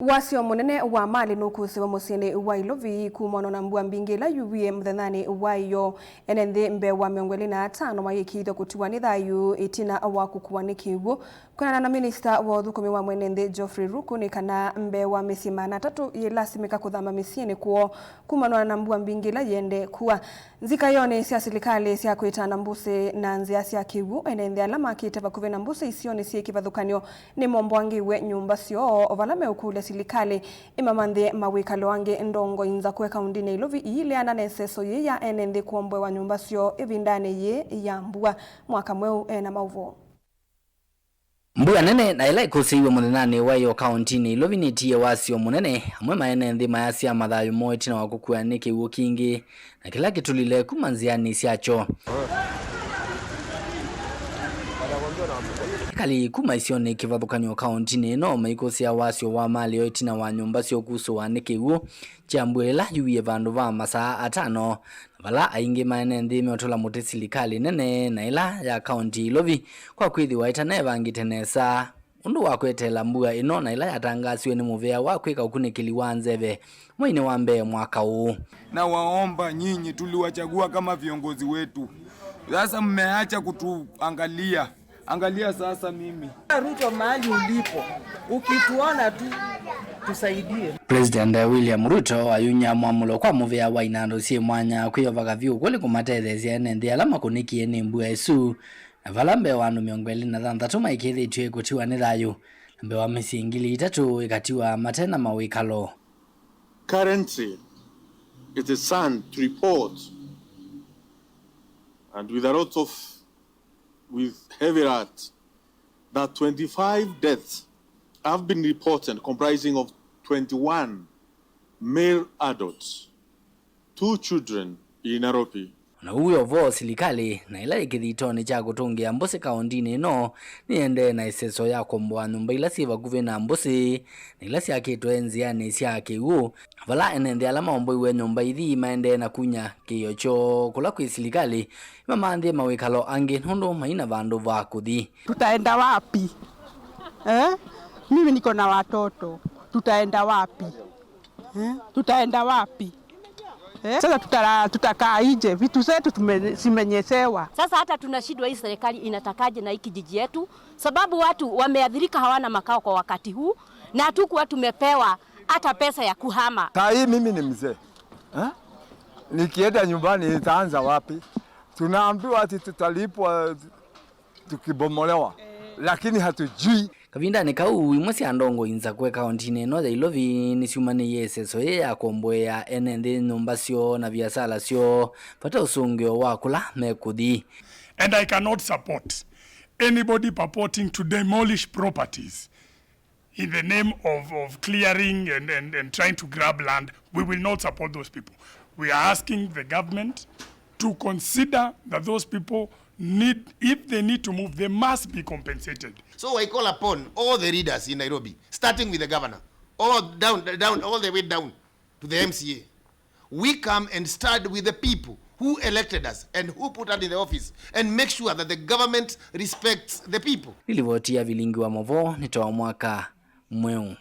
Wasio munene wa mali nukusi wa musini wa Ilovi kumono na mbua mbingila yuwie mthenani wayo enenthi mbe wa 25 mayikitho kutiwa ni thayu itina wa kukuwa kiwu kuna na minister wa uthukumi wa mwenenthi Geoffrey Ruku ni kana mbe wa misima na tatu ilasimika kuthama misieni kuo kumono na mbua mbingila yende kuwa nzika yone sia serikali sia kuitana mbusi na nzia sia kiwu enenthi alama kitava kuvena mbusi isioni sia kivathukanio ni mombwangiwe nyumba sio ovalame ukule silikali imamandhe mawikalo wange ndongo inza kwe kaundi na Ilovi ile ananeseso ye ya enenthi kuombwe wa nyumba sio evindane ye ya mbua mwaka mweu na mauvo. Mbua nene na ila ikusiwe mwenenani wayo kaunti ni Ilovi nitie wasio munene hamwe maenenthi mayasi mathayu moiti na wakukua niki uo kingi na kila kitulile kumanziani siacho. Kali kuma isioni kivathukanio kaunti no maikosia wasio wa mali oitina wa nyumba sio kuso wa nikiwu chambwela yuye vandu va masaa 5 vala aingi maenenthi meotola muti silikali nene na ila ya kaunti Ilovi kwa kwithi waitana evangitenesa undu wa kwetela mbua ino na ila yatangasiwe ni muvea wa kwika ukunikili wa nzeve mwini wa mbe mwaka huu. Na waomba nyinyi tuliwachagua kama viongozi wetu, sasa mmeacha kutuangalia. Angalia sasa mimi. Ruto mahali ulipo, ukituona tu tusaidie. President William Ruto ayunya mwamulo kwa muvea wa inando sie mwanya kuyovaga vyu kuli kumatethesia enenthi alama kunikie ni mbua isu na valambe wandu 23 maikithitwe kutiwa ni thayu mbe wa misingili 3 ikatiwa matena mawikalo. Currently, it is sad to report, and with a lot of with heavy heart, that 25 deaths have been reported, comprising of 21 male adults, 2 children in Nairobi. Na uyo vo silikali na ila ikithitoni cha kutungia mbusi kaundini no niende na iseso ya kombwa nyumba ila siva kuvena mbusi na ila siakitwe nziani siake u vala enenthi alama omboiwe nyumba ithi maende na kunya kiyocho kula kwi silikali mamandhi mawikalo angi nundu maina vandu va kuthi. Tutaenda wapi? Mimi niko na watoto. Tutaenda wapi? Tutaenda wapi? Sasa tutakaa nje, vitu zetu zimenyesewa. Sasa hata tunashindwa hii serikali inatakaje na hii kijiji yetu, sababu watu wameadhirika, hawana makao kwa wakati huu na hatukuwa tumepewa hata pesa ya kuhama. Saa hii mimi ni mzee. Nikienda nyumbani nitaanza wapi? Tunaambiwa ati tutalipwa tukibomolewa, lakini hatujui. Kavinda ni kau imwesi andongo inza kwe kaunti no ya Ilovi ni siumani yeseso ye ya kombwe ya enenthi nyumba sio na biasala sio pata usungio wa kula mekuthi. And I cannot support anybody purporting to demolish properties in the name of clearing and trying to grab land. We will not support those people. We are asking the government to consider that those people if they need to move, they must be compensated. So I call upon all the leaders in Nairobi, starting with the governor, all the way down to the MCA. We come and start with the people who elected us and who put us in the office and make sure that the government respects the people. Nilivotia vilingi wa movo nitoa mwaka mweu.